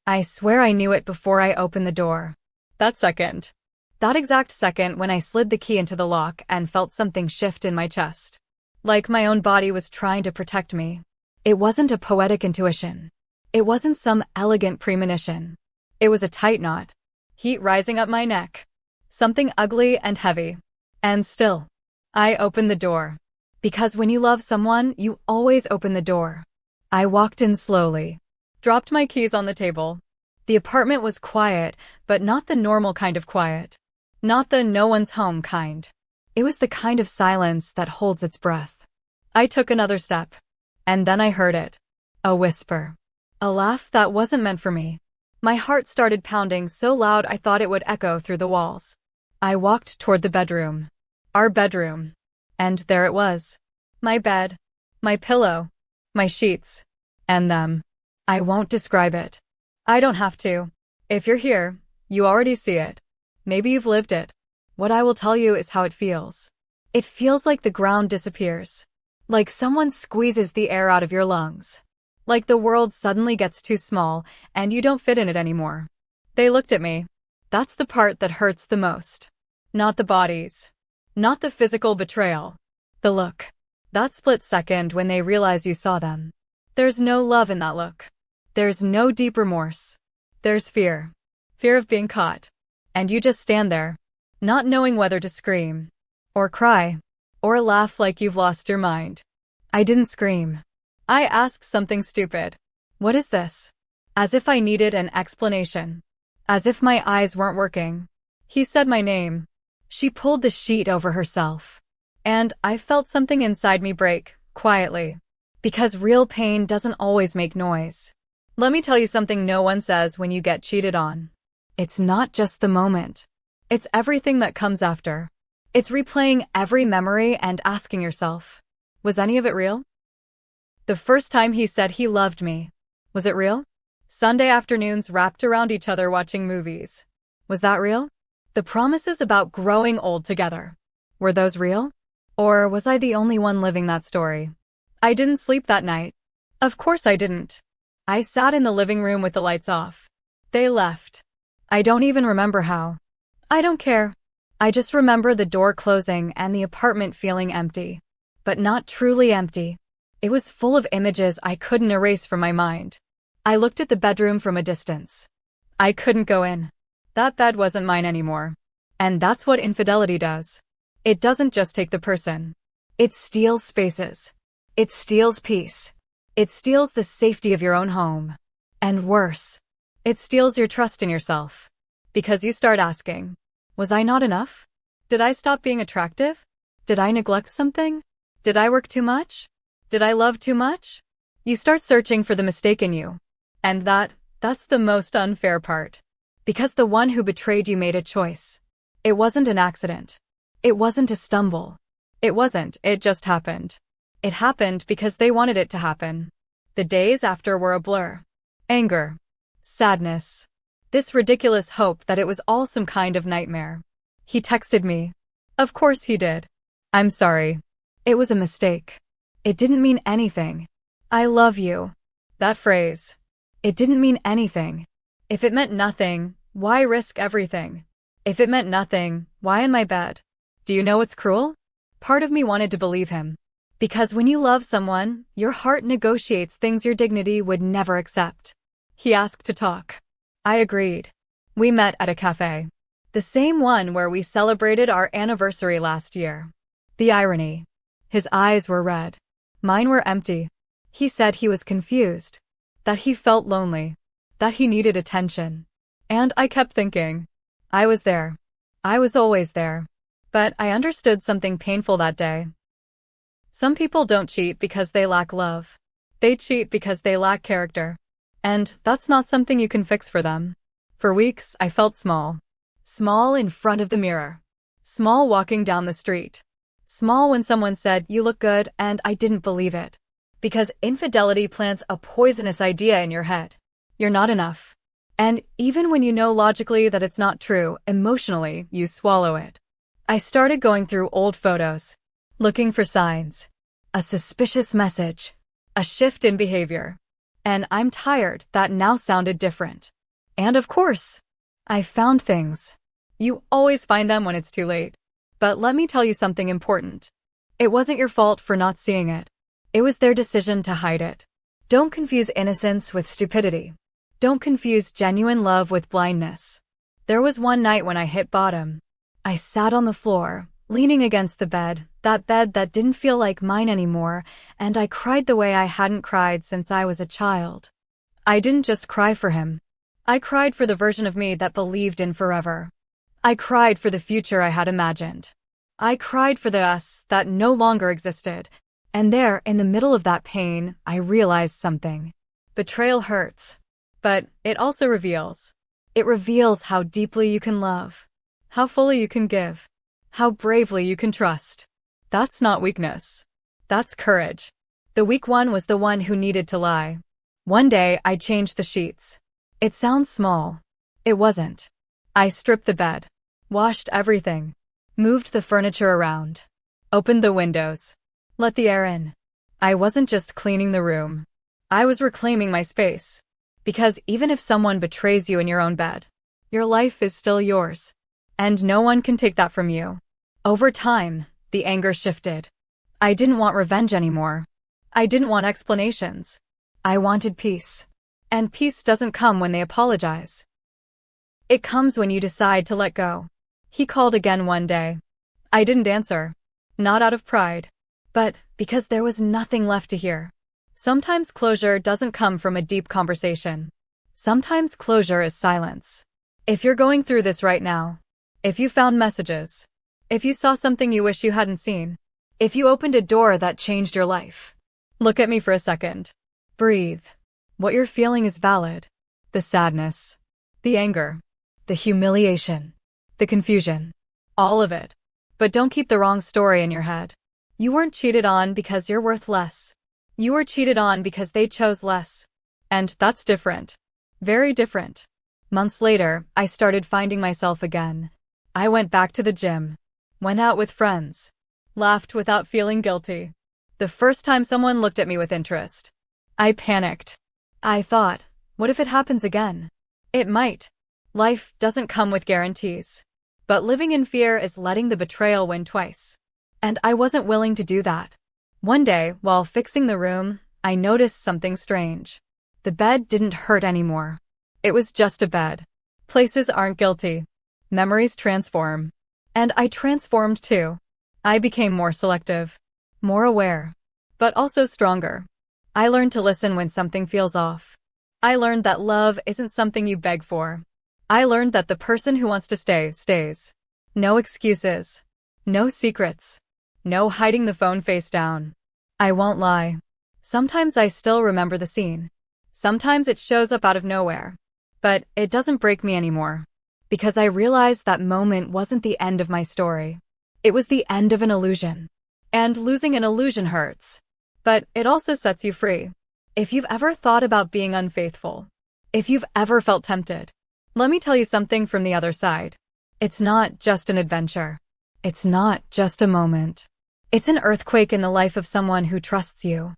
I swear I knew it before I opened the door. That second. That exact second when I slid the key into the lock and felt something shift in my chest. Like my own body was trying to protect me. It wasn't a poetic intuition. It wasn't some elegant premonition. It was a tight knot. Heat rising up my neck. Something ugly and heavy. And still, I opened the door. Because when you love someone, you always open the door. I walked in slowly. Dropped my keys on the table. The apartment was quiet, but not the normal kind of quiet. Not the no one's home kind. It was the kind of silence that holds its breath. I took another step. And then I heard it. A whisper. A laugh that wasn't meant for me. My heart started pounding so loud I thought it would echo through the walls. I walked toward the bedroom. Our bedroom. And there it was. My bed. My pillow. My sheets. And them. I won't describe it. I don't have to. If you're here, you already see it. Maybe you've lived it. What I will tell you is how it feels. It feels like the ground disappears. Like someone squeezes the air out of your lungs. Like the world suddenly gets too small and you don't fit in it anymore. They looked at me. That's the part that hurts the most. Not the bodies. Not the physical betrayal. The look. That split second when they realize you saw them. There's no love in that look. There's no deep remorse. There's fear. Fear of being caught. And you just stand there, not knowing whether to scream, or cry, or laugh like you've lost your mind. I didn't scream. I asked something stupid. What is this? As if I needed an explanation. As if my eyes weren't working. He said my name. She pulled the sheet over herself. And I felt something inside me break, quietly. Because real pain doesn't always make noise. Let me tell you something no one says when you get cheated on. It's not just the moment. It's everything that comes after. It's replaying every memory and asking yourself, was any of it real? The first time he said he loved me, was it real? Sunday afternoons wrapped around each other watching movies. Was that real? The promises about growing old together. Were those real? Or was I the only one living that story? I didn't sleep that night. Of course I didn't. I sat in the living room with the lights off. They left. I don't even remember how. I don't care. I just remember the door closing and the apartment feeling empty. But not truly empty. It was full of images I couldn't erase from my mind. I looked at the bedroom from a distance. I couldn't go in. That bed wasn't mine anymore. And that's what infidelity does. It doesn't just take the person. It steals spaces. It steals peace. It steals the safety of your own home. And worse, it steals your trust in yourself. Because you start asking, was I not enough? Did I stop being attractive? Did I neglect something? Did I work too much? Did I love too much? You start searching for the mistake in you. And that's the most unfair part. Because the one who betrayed you made a choice. It wasn't an accident. It wasn't a stumble. It just happened. It happened because they wanted it to happen. The days after were a blur. Anger. Sadness. This ridiculous hope that it was all some kind of nightmare. He texted me. Of course he did. I'm sorry. It was a mistake. It didn't mean anything. I love you. That phrase. It didn't mean anything. If it meant nothing, why risk everything? If it meant nothing, why in my bed? Do you know what's cruel? Part of me wanted to believe him. Because when you love someone, your heart negotiates things your dignity would never accept. He asked to talk. I agreed. We met at a cafe. The same one where we celebrated our anniversary last year. The irony. His eyes were red. Mine were empty. He said he was confused. That he felt lonely. That he needed attention. And I kept thinking. I was there. I was always there. But I understood something painful that day. Some people don't cheat because they lack love. They cheat because they lack character. And that's not something you can fix for them. For weeks, I felt small. Small in front of the mirror. Small walking down the street. Small when someone said, "You look good," and I didn't believe it. Because infidelity plants a poisonous idea in your head. You're not enough. And even when you know logically that it's not true, emotionally, you swallow it. I started going through old photos. Looking for signs. A suspicious message. A shift in behavior. And I'm tired, that now sounded different. And of course, I found things. You always find them when it's too late. But let me tell you something important. It wasn't your fault for not seeing it. It was their decision to hide it. Don't confuse innocence with stupidity. Don't confuse genuine love with blindness. There was one night when I hit bottom. I sat on the floor, leaning against the bed, that bed that didn't feel like mine anymore, and I cried the way I hadn't cried since I was a child. I didn't just cry for him. I cried for the version of me that believed in forever. I cried for the future I had imagined. I cried for the us that no longer existed. And there, in the middle of that pain, I realized something. Betrayal hurts. But it also reveals. It reveals how deeply you can love. How fully you can give. How bravely you can trust. That's not weakness. That's courage. The weak one was the one who needed to lie. One day, I changed the sheets. It sounds small. It wasn't. I stripped the bed. Washed everything. Moved the furniture around. Opened the windows. Let the air in. I wasn't just cleaning the room. I was reclaiming my space. Because even if someone betrays you in your own bed, your life is still yours. And no one can take that from you. Over time, the anger shifted. I didn't want revenge anymore. I didn't want explanations. I wanted peace. And peace doesn't come when they apologize. It comes when you decide to let go. He called again one day. I didn't answer. Not out of pride. But because there was nothing left to hear. Sometimes closure doesn't come from a deep conversation. Sometimes closure is silence. If you're going through this right now, if you found messages, if you saw something you wish you hadn't seen, if you opened a door that changed your life, look at me for a second. Breathe. What you're feeling is valid. The sadness, the anger, the humiliation, the confusion, all of it. But don't keep the wrong story in your head. You weren't cheated on because you're worth less. You were cheated on because they chose less. And that's different. Very different. Months later, I started finding myself again. I went back to the gym. Went out with friends. Laughed without feeling guilty. The first time someone looked at me with interest, I panicked. I thought, what if it happens again? It might. Life doesn't come with guarantees. But living in fear is letting the betrayal win twice. And I wasn't willing to do that. One day, while fixing the room, I noticed something strange. The bed didn't hurt anymore. It was just a bed. Places aren't guilty. Memories transform. And I transformed too. I became more selective. More aware. But also stronger. I learned to listen when something feels off. I learned that love isn't something you beg for. I learned that the person who wants to stay, stays. No excuses. No secrets. No hiding the phone face down. I won't lie. Sometimes I still remember the scene. Sometimes it shows up out of nowhere. But it doesn't break me anymore. Because I realized that moment wasn't the end of my story. It was the end of an illusion. And losing an illusion hurts. But it also sets you free. If you've ever thought about being unfaithful, if you've ever felt tempted, let me tell you something from the other side. It's not just an adventure. It's not just a moment. It's an earthquake in the life of someone who trusts you.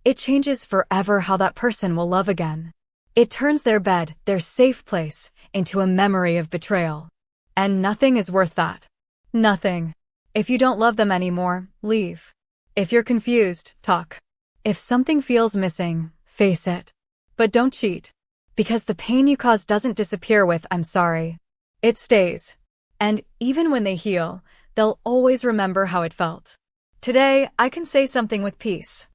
It changes forever how that person will love again. It turns their bed, their safe place, into a memory of betrayal. And nothing is worth that. Nothing. If you don't love them anymore, leave. If you're confused, talk. If something feels missing, face it. But don't cheat. Because the pain you cause doesn't disappear with "I'm sorry." It stays. And even when they heal, they'll always remember how it felt. Today, I can say something with peace.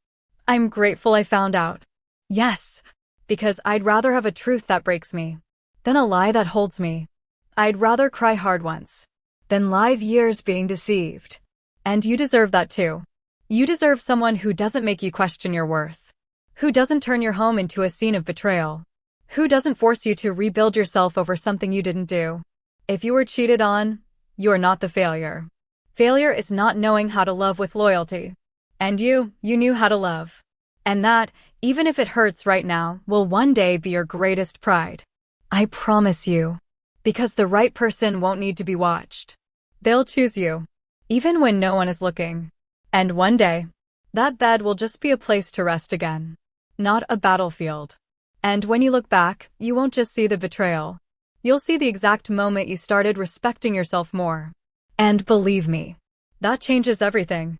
I'm grateful I found out. Yes. Because I'd rather have a truth that breaks me than a lie that holds me. I'd rather cry hard once than live years being deceived. And you deserve that too. You deserve someone who doesn't make you question your worth. Who doesn't turn your home into a scene of betrayal. Who doesn't force you to rebuild yourself over something you didn't do. If you were cheated on, you're not the failure. Failure is not knowing how to love with loyalty. And you knew how to love. And that, even if it hurts right now, will one day be your greatest pride. I promise you. Because the right person won't need to be watched. They'll choose you. Even when no one is looking. And one day, that bed will just be a place to rest again. not a battlefield. And when you look back, you won't just see the betrayal. You'll see the exact moment you started respecting yourself more. And believe me, that changes everything.